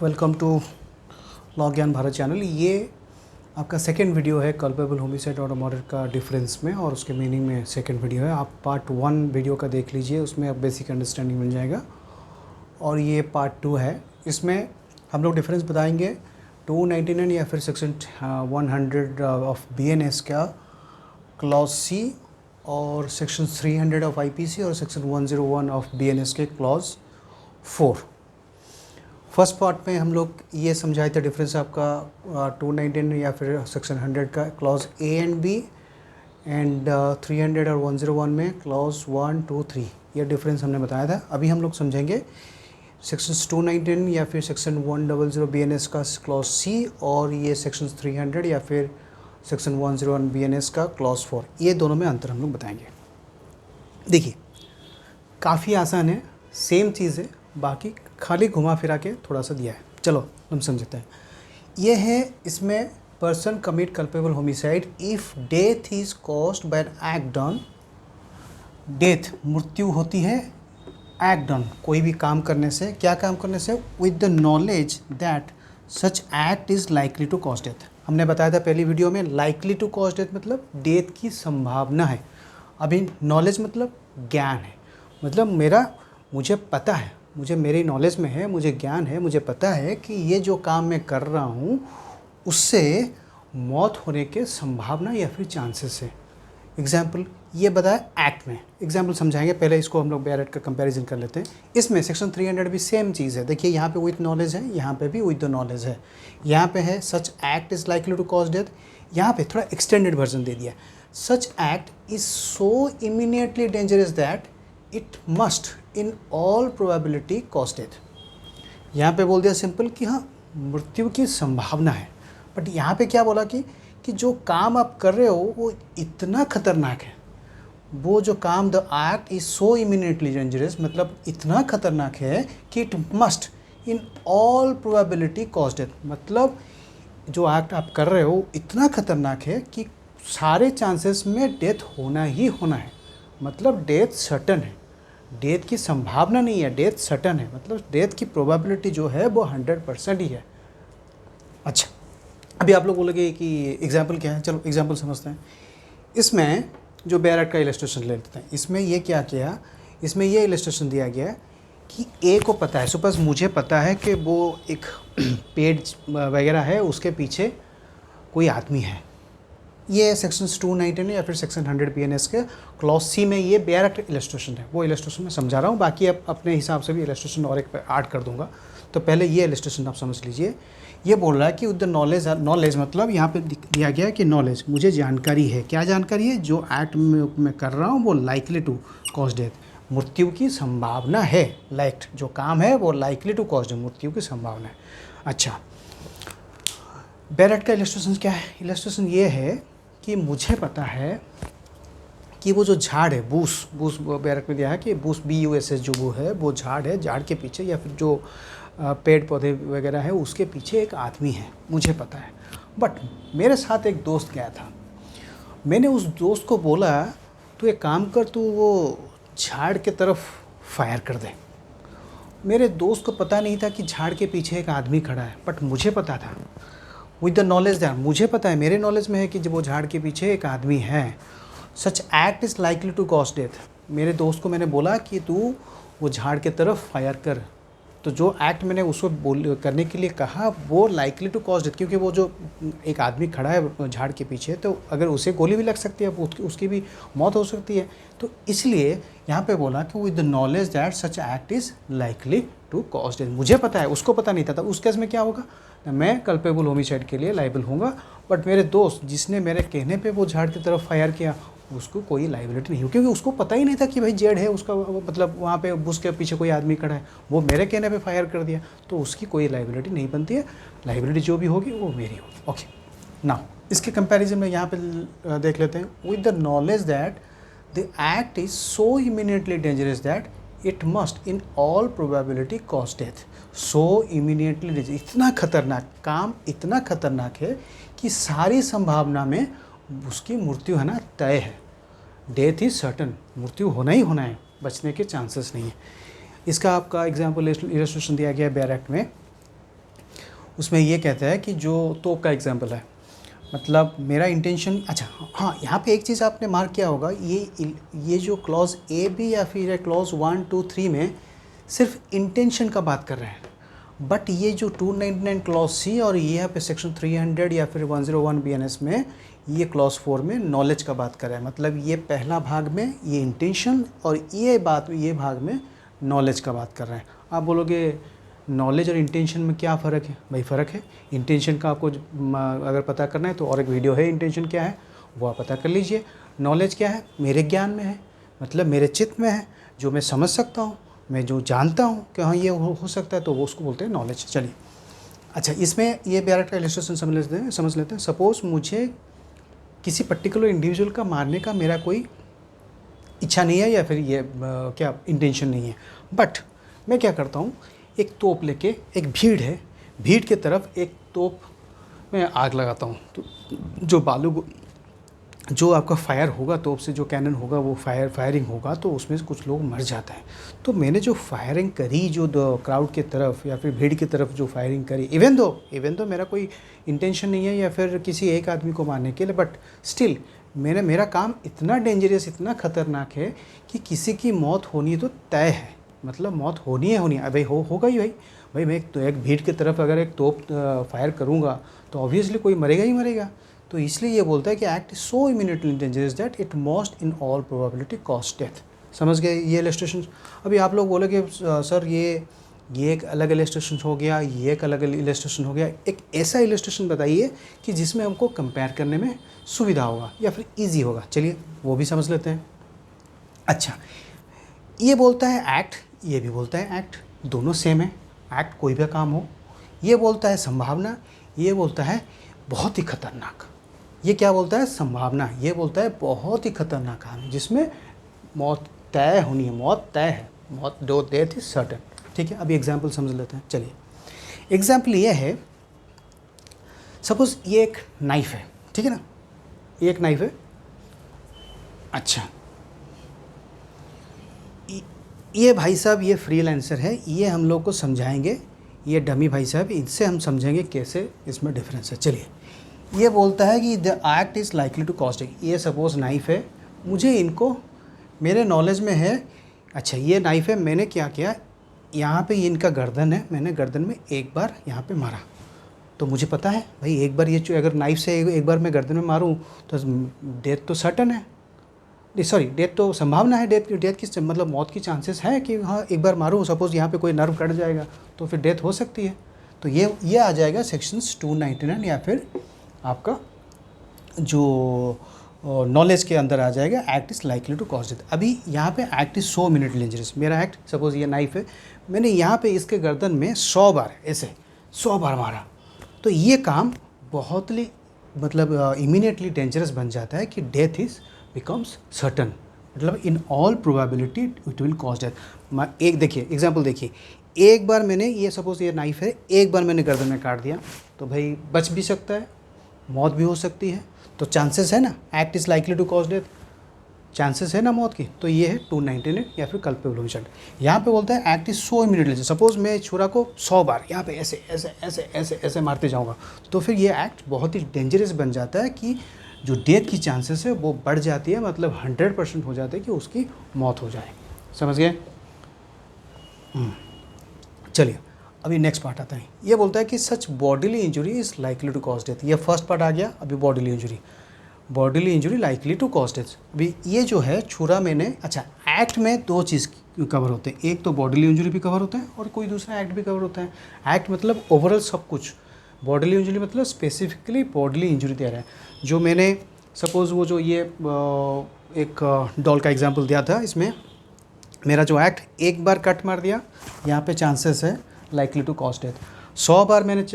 Welcome to law ज्ञान Bharat channel. ये आपका सेकेंड वीडियो है कल्पेबल होमिसाइड और मर्डर का डिफरेंस में और उसके मीनिंग में सेकेंड वीडियो है। आप पार्ट 1 वीडियो का देख लीजिए, उसमें आप बेसिक अंडरस्टैंडिंग मिल जाएगा। और ये पार्ट 2 है, इसमें हम लोग डिफरेंस बताएंगे 299 या फिर सेक्शन 100 ऑफ BNS का क्लॉज C और सेक्शन 300 ऑफ IPC और सेक्शन 101 ऑफ BNS के क्लॉज 4। फर्स्ट पार्ट में हम लोग ये समझाए थे डिफरेंस आपका 219 या फिर सेक्शन 100 का clause A and B and 300 और 101 में क्लॉज 1, 2, 3 ये डिफरेंस हमने बताया था। अभी हम लोग समझेंगे सेक्शन 219 या फिर सेक्शन 100 BNS का क्लॉज C और ये सेक्शन 300 या फिर सेक्शन 101 BNS का क्लॉज 4। ये दोनों में अंतर हम लोग बताएंगे। देखिए काफ़ी आसान है, सेम चीज़ है, बाकी खाली घुमा फिरा के थोड़ा सा दिया है। चलो हम समझते हैं। ये है, इसमें person commit culpable homicide if death is caused by an act done. Death मृत्यु होती है एक्ट डन, कोई भी काम करने से। क्या काम करने से? With the knowledge that such act is likely to cause death. हमने बताया था पहली वीडियो में, लाइकली टू कॉज डेथ मतलब डेथ की संभावना है। अभी नॉलेज मतलब ज्ञान है, मतलब मुझे पता है, मुझे मेरी नॉलेज में है, मुझे ज्ञान है, मुझे पता है कि ये जो काम मैं कर रहा हूँ उससे मौत होने के संभावना या फिर चांसेस है। एग्जाम्पल ये बताया एक्ट में, एग्जाम्पल समझाएंगे। पहले इसको हम लोग बैरेट का कंपैरिजन कर लेते हैं। इसमें सेक्शन 300 भी सेम चीज़ है। देखिए यहाँ पे विथ नॉलेज है, यहाँ पे भी विथ द नॉलेज है। यहाँ पे है such act is likely to cause death, यहाँ पे थोड़ा एक्सटेंडेड वर्जन दे दिया। Such act is so immediately dangerous that it must in all probability cause death. यहाँ पे बोल दिया सिंपल कि हाँ मृत्यु की संभावना है, बट यहाँ पे क्या बोला कि जो काम आप कर रहे हो वो इतना खतरनाक है, वो जो काम, the act is so imminently dangerous मतलब इतना खतरनाक है कि it must in all probability cause death. मतलब जो एक्ट आप कर रहे हो इतना खतरनाक है कि सारे चांसेस में डेथ होना ही होना है। मतलब डेथ सर्टन है, डेथ की संभावना नहीं है, डेथ सर्टन है। मतलब डेथ की प्रोबेबिलिटी जो है वो 100% ही है। अच्छा, अभी आप लोग बोलोगे कि एग्जाम्पल क्या है। चलो एग्जाम्पल समझते हैं। इसमें जो बैरेट का इलस्ट्रेशन ले लेते हैं। इसमें ये क्या किया, इसमें ये इलस्ट्रेशन दिया गया कि ए को पता है, सपोज मुझे पता है कि वो एक पेड़ वगैरह है, उसके पीछे कोई आदमी है। ये सेक्शन 219 या फिर सेक्शन 100 BNS के क्लॉज C में ये बैरेट इलस्ट्रेशन है। वो इलस्ट्रेशन मैं समझा रहा हूँ, बाकी अब अपने हिसाब से भी इलस्ट्रेशन और एक ऐड कर दूंगा। तो पहले ये इलस्ट्रेशन आप समझ लीजिए। ये बोल रहा है कि विद द नॉलेज मतलब यहाँ पे दिया गया है कि नॉलेज, मुझे जानकारी है। क्या जानकारी है? जो एक्ट में कर रहा हूँ वो लाइकली टू कॉज डेथ, मृत्यु की संभावना है। लाइक जो काम है वो लाइकली टू कॉज डेथ, मृत्यु की संभावना है। अच्छा, बैरेट का इलस्ट्रेशन क्या है? इलस्ट्रेशन ये है कि मुझे पता है कि वो जो झाड़ है, बूस बैरेट में दिया है कि बूस BUSS जो वो है, वो झाड़ है, झाड़ के पीछे या फिर जो पेड़ पौधे वगैरह है उसके पीछे एक आदमी है, मुझे पता है। बट मेरे साथ एक दोस्त गया था, मैंने उस दोस्त को बोला तू एक काम कर, तू वो झाड़ के तरफ फायर कर दे। मेरे दोस्त को पता नहीं था कि झाड़ के पीछे एक आदमी खड़ा है, बट मुझे पता था। विद द नॉलेज दैट, मुझे पता है, मेरे नॉलेज में है कि जब वो झाड़ के पीछे एक आदमी है, such act is likely to cause death. मेरे दोस्त को मैंने बोला कि तू वो झाड़ के तरफ फायर कर। तो जो एक्ट मैंने उसको करने के लिए कहा वो लाइकली टू कॉज डेथ, क्योंकि वो जो एक आदमी खड़ा है झाड़ के पीछे, तो अगर उसे गोली भी लग सकती है, उसकी भी मौत हो सकती है। तो इसलिए यहाँ पे बोला कि with the knowledge that such act is likely to cause death. मुझे पता है, उसको पता नहीं था। तो उस केस में क्या होगा, मैं कल्पेबल होमिसाइड के लिए लाइबल होऊंगा, बट मेरे दोस्त जिसने मेरे कहने पे वो झाड़ की तरफ फायर किया उसको कोई लाइबिलिटी नहीं हो, क्योंकि उसको पता ही नहीं था कि भाई जेड है उसका, मतलब वहाँ पे बुश के पीछे कोई आदमी खड़ा है, वो मेरे कहने पे फायर कर दिया, तो उसकी कोई लाइबिलिटी नहीं बनती है। लाइबिलिटी जो भी होगी वो मेरी होगी। ओके, नाउ इसके कंपैरिजन में यहाँ पे देख लेते हैं। With the knowledge that the act is so immediately dangerous that it must in all probability cause death. So immediately dangerous, इतना खतरनाक काम, इतना खतरनाक है कि सारी संभावना में उसकी मृत्यु है ना तय है। डेथ इज सर्टन, मृत्यु होना ही होना है, बचने के चांसेस नहीं है। इसका आपका एग्जाम्पल इलस्ट्रेशन दिया गया है बैरेट में। उसमें ये कहता है कि जो तोप का एग्जांपल है, मतलब मेरा इंटेंशन, अच्छा हाँ, यहाँ पे एक चीज़ आपने मार्क किया होगा, ये जो क्लॉज ए बी या फिर क्लॉज 1 2 3 में सिर्फ इंटेंशन का बात कर रहे हैं, बट ये जो 299 क्लॉज सी और ये यहाँ पे सेक्शन 300 या फिर 101 BNS में ये क्लॉज 4 में नॉलेज का बात कर रहा है। मतलब ये पहला भाग में ये इंटेंशन और ये भाग में नॉलेज का बात कर रहे हैं। आप बोलोगे नॉलेज और इंटेंशन में क्या फ़र्क है? भाई फ़र्क है। इंटेंशन का आपको अगर पता करना है तो और एक वीडियो है इंटेंशन क्या है, वो आप पता कर लीजिए। नॉलेज क्या है? मेरे ज्ञान में है, मतलब मेरे चित्त में है, जो मैं समझ सकता हूँ, मैं जो जानता हूँ कि हाँ ये हो सकता है, तो वो उसको बोलते हैं नॉलेज। चलिए, अच्छा इसमें ये बैरेट का इलस्ट्रेशन समझ लेते हैं। सपोज़ मुझे किसी पर्टिकुलर इंडिविजुअल का मारने का मेरा कोई इच्छा नहीं है या फिर ये क्या इंटेंशन नहीं है, बट मैं क्या करता हूँ, एक तोप लेके, एक भीड़ है, भीड़ के तरफ एक तोप में आग लगाता हूँ, तो जो आपका फायर होगा, तोप से जो कैनन होगा वो फायरिंग होगा, तो उसमें से कुछ लोग मर जाते हैं। तो मैंने जो फायरिंग करी, जो क्राउड के तरफ या फिर भीड़ की तरफ जो फायरिंग करी, इवन दो मेरा कोई इंटेंशन नहीं है या फिर किसी एक आदमी को मारने के लिए, बट स्टिल मेरा काम इतना डेंजरस, इतना ख़तरनाक है कि किसी की मौत होनी तो तय है, मतलब मौत होनी है भाई, होगा ही भाई मैं एक भीड़ की तरफ अगर एक तोप फायर करूँगा तो ऑब्वियसली कोई मरेगा ही मरेगा। तो इसलिए ये बोलता है कि act is so imminently dangerous that it must in all probability cause death. समझ गए ये इलस्ट्रेशन? अभी आप लोग बोले कि सर ये एक अलग इलस्ट्रेशन हो गया, ये एक अलग इलस्ट्रेशन हो गया, एक ऐसा इलस्ट्रेशन बताइए कि जिसमें हमको कंपेयर करने में सुविधा होगा या फिर ईजी होगा। चलिए वो भी समझ लेते हैं। अच्छा, ये बोलता है एक्ट, ये भी बोलता है एक्ट, दोनों सेम है। एक्ट कोई भी काम हो, ये बोलता है संभावना, ये बोलता है बहुत ही खतरनाक। ये क्या बोलता है? संभावना। ये बोलता है बहुत ही खतरनाक काम जिसमें मौत तय होनी है, मौत तय है, मौत दो डेथ इज सर्टेन। ठीक है, अभी एग्जाम्पल समझ लेते हैं। चलिए, एग्जाम्पल ये है, सपोज ये एक नाइफ है, ठीक है ना, ये एक नाइफ है। अच्छा, ये भाई साहब ये फ्रीलांसर है, ये हम लोग को समझाएंगे, ये डमी भाई साहब, इनसे हम समझेंगे कैसे इसमें डिफरेंस है। चलिए, ये बोलता है कि the act is likely to cause death. ये सपोज नाइफ है, मुझे इनको मेरे नॉलेज में है। अच्छा, ये नाइफ है, मैंने क्या किया, यहाँ पे इनका गर्दन है, मैंने गर्दन में एक बार यहाँ पे मारा, तो मुझे पता है भाई एक बार ये अगर नाइफ से एक बार मैं गर्दन में मारूँ तो डेथ तो सर्टन है, सॉरी डेथ तो संभावना है, डेथ की मतलब मौत की चांसेस है कि हाँ एक बार मारूँ, सपोज़ यहाँ पे कोई नर्व कट जाएगा तो फिर डेथ हो सकती है। तो ये आ जाएगा सेक्शंस 299 या फिर आपका जो नॉलेज के अंदर आ जाएगा, act is likely to cause death. अभी यहाँ पे act is so imminently dangerous. मेरा एक्ट, सपोज़ ये नाइफ है, मैंने यहाँ पे इसके गर्दन में 100 बार ऐसे 100 बार मारा, तो ये काम बहुत ही मतलब इमीडिएटली डेंजरस बन जाता है कि डेथ इज़ बिकम्स सर्टन, मतलब इन all probability it will cause death. एक देखिए एग्जांपल देखिए, एक बार मैंने ये सपोज़ ये नाइफ है, एक बार मैंने गर्दन में काट दिया तो भाई बच भी सकता है, मौत भी हो सकती है, तो चांसेस है ना, act is likely to cause death, chances है ना मौत की। तो ये है 299 या फिर कल्पेबल होमिसाइड। यहाँ पे बोलता है act is so immediately, suppose मैं छुरा को 100 बार यहाँ पे ऐसे ऐसे ऐसे ऐसे ऐसे मारते जाऊँगा, तो फिर ये एक्ट बहुत ही डेंजरस बन जाता है कि जो डेथ की चांसेस है वो बढ़ जाती है, मतलब 100% हो जाता है कि उसकी मौत हो जाए। समझ गए? चलिए, अभी नेक्स्ट पार्ट आता है। ये बोलता है कि such bodily injury is likely to cause death. ये फर्स्ट पार्ट आ गया। अभी bodily injury likely to cause death. अभी ये जो है छुरा मैंने, अच्छा एक्ट में दो चीज़ कवर होते हैं, एक तो बॉडीली इंजरी भी कवर होता है और कोई दूसरा एक्ट भी कवर होता है। एक्ट मतलब ओवरऑल सब कुछ, बॉडीली इंजरी मतलब स्पेसिफिकली बॉडीली इंजरी दे रहा है। जो मैंने सपोज़ वो जो ये एक डॉल का एग्जांपल दिया था, इसमें मेरा जो एक्ट, एक बार कट मार दिया, यहाँ पे चांसेस है लाइकली टू कॉज डेथ। 100 बार मैंने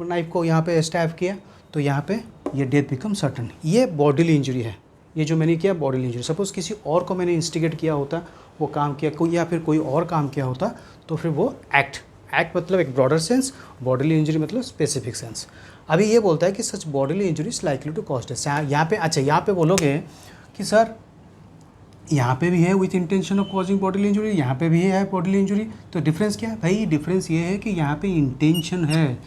नाइफ को यहाँ पे स्टैब किया तो यहाँ पे ये डेथ बिकम सर्टन। ये बॉडीली इंजरी है, ये जो मैंने किया बॉडीली इंजरी। सपोज़ किसी और को मैंने इंस्टिगेट किया होता, वो काम किया कोई या फिर कोई और काम किया होता, तो फिर वो एक्ट मतलब एक ब्रॉडर सेंस, बॉडीली इंजरी मतलब स्पेसिफिक सेंस। अभी ये बोलता है कि such bodily injury is likely to cause death. यहाँ पे, अच्छा यहाँ पे बोलोगे कि सर यहाँ पे भी है with intention of causing bodily injury, यहाँ पे भी है बॉडीली इंजरी, तो डिफरेंस क्या है भाई? डिफरेंस ये है कि यहाँ पे इंटेंशन है,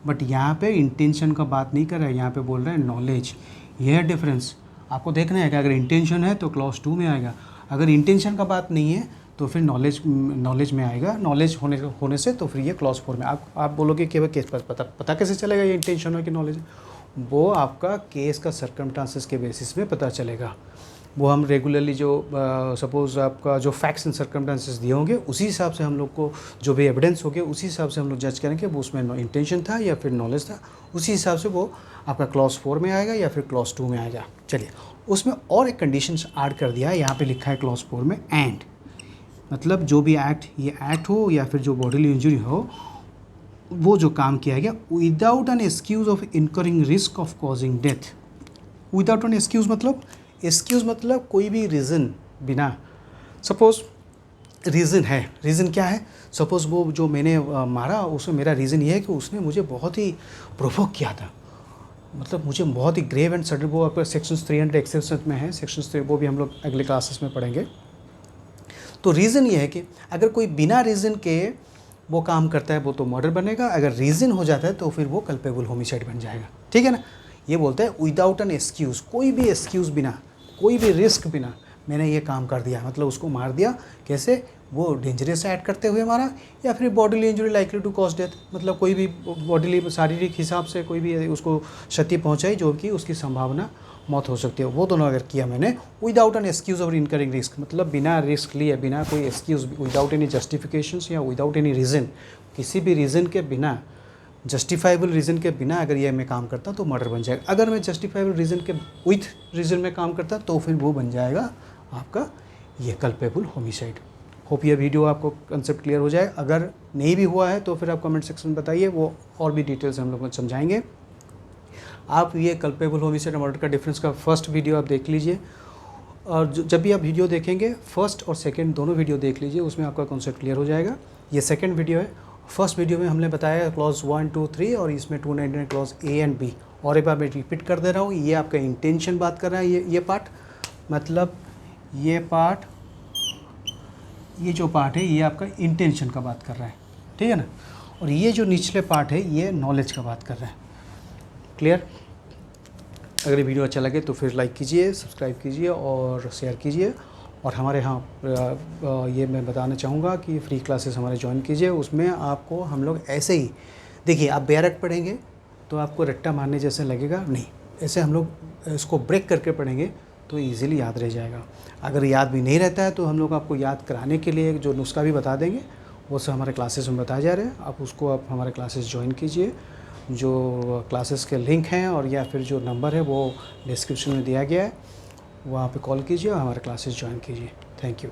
बट यहाँ पे इंटेंशन का बात नहीं कर रहा है, यहाँ पे बोल रहा है नॉलेज। ये है डिफरेंस, आपको देखना है कि अगर इंटेंशन है तो क्लॉज 2 में आएगा, अगर इंटेंशन का बात नहीं है तो फिर नॉलेज में आएगा, नॉलेज होने से तो फिर ये क्लॉज 4 में। आप बोलोगे कि भाई केस पता कैसे चलेगा ये इंटेंशन है कि नॉलेज है? वो आपका केस का सर्कमस्टांसेस के बेसिस में पता चलेगा। वो हम रेगुलरली जो सपोज़ आपका जो फैक्ट्स एंड सर्कमस्टांसेस दिए होंगे उसी हिसाब से हम लोग को जो भी एविडेंस होंगे उसी हिसाब से हम लोग जज करेंगे वो उसमें इंटेंशन था या फिर नॉलेज था, उसी हिसाब से वो आपका क्लॉज 4 में आएगा या फिर क्लॉज 2 में आएगा। चलिए, उसमें और एक कंडीशंस ऐड कर दिया है, यहाँ पे लिखा है क्लॉज 4 में एंड, मतलब जो भी एक्ट हो या फिर जो बॉडीली इंजरी हो, वो जो काम किया गया without an excuse of incurring risk of causing death. Without an excuse मतलब कोई भी रीज़न बिना, सपोज़ रीज़न है, रीज़न क्या है, सपोज़ वो जो मैंने मारा उसमें मेरा रीज़न ये है कि उसने मुझे बहुत ही प्रोवोक किया था, मतलब मुझे बहुत ही ग्रेव एंड सडन, वो आपका सेक्शन 300 एक्सेप्शन में है, सेक्शन 3 वो भी हम लोग अगले क्लासेस में पढ़ेंगे। तो रीज़न ये है कि अगर कोई बिना रीज़न के वो काम करता है वो तो मर्डर बनेगा, अगर रीज़न हो जाता है तो फिर वो कल्पेबल होमिसाइड बन जाएगा, ठीक है ना। ये बोलते हैं विदाउट एन एक्सक्यूज़, कोई भी एक्सक्यूज़ बिना, कोई भी रिस्क बिना मैंने ये काम कर दिया, मतलब उसको मार दिया। कैसे? वो डेंजरस ऐड करते हुए मारा या फिर bodily injury likely to cause death, मतलब कोई भी बॉडीली शारीरिक हिसाब से कोई भी उसको क्षति पहुंचाई जो कि उसकी संभावना मौत हो सकती है, वो दोनों अगर किया मैंने विदाउट एन एक्सक्यूज़ और इनकरिंग रिस्क, मतलब बिना रिस्क लिए, बिना कोई एक्सक्यूज़, विदाउट एनी जस्टिफिकेशंस या विदाउट एनी रीज़न, किसी भी रीज़न के बिना, जस्टिफाइबल रीज़न के बिना अगर ये मैं काम करता तो मर्डर बन जाएगा। अगर मैं जस्टिफाइबल रीज़न के विथ रीज़न में काम करता तो फिर वो बन जाएगा आपका ये कल्पेबल होमिसाइड। होप ये वीडियो आपको कंसेप्ट क्लियर हो जाए। अगर नहीं भी हुआ है तो फिर आप कमेंट सेक्शन में बताइए, वो और भी डिटेल्स हम लोग समझाएंगे। आप ये कल्पेबल होमिसाइड और मर्डर का डिफरेंस का फर्स्ट वीडियो आप देख लीजिए, और जब भी आप वीडियो देखेंगे फर्स्ट और सेकंड दोनों वीडियो देख लीजिए, उसमें आपका कॉन्सेप्ट क्लियर हो जाएगा। ये सेकंड वीडियो है। फर्स्ट वीडियो में हमने बताया क्लॉज 1, 2, 3 और इसमें 299 क्लॉज ए एंड बी। और एक बार मैं रिपीट कर दे रहा हूँ, ये आपका इंटेंशन बात कर रहा है, ये पार्ट, मतलब ये पार्ट, ये जो पार्ट है ये आपका इंटेंशन का बात कर रहा है, ठीक है ना। और ये जो निचले पार्ट है ये नॉलेज का बात कर रहा है। क्लियर? अगर ये वीडियो अच्छा लगे तो फिर लाइक कीजिए, सब्सक्राइब कीजिए और शेयर कीजिए। और हमारे यहाँ ये मैं बताना चाहूँगा कि फ्री क्लासेस हमारे ज्वाइन कीजिए, उसमें आपको हम लोग ऐसे ही, देखिए आप बेरक पढ़ेंगे तो आपको रट्टा मारने जैसे लगेगा नहीं, ऐसे हम लोग इसको ब्रेक करके पढ़ेंगे तो इजीली याद रह जाएगा। अगर याद भी नहीं रहता है तो हम लोग आपको याद कराने के लिए जो नुस्खा भी बता देंगे, वो सब हमारे क्लासेस में बताए जा रहे हैं। आप हमारे क्लासेस ज्वाइन कीजिए, जो क्लासेस के लिंक हैं और या फिर जो नंबर है वो डिस्क्रिप्शन में दिया गया है, वहाँ पे कॉल कीजिए और हमारे क्लासेस ज्वाइन कीजिए। Thank you.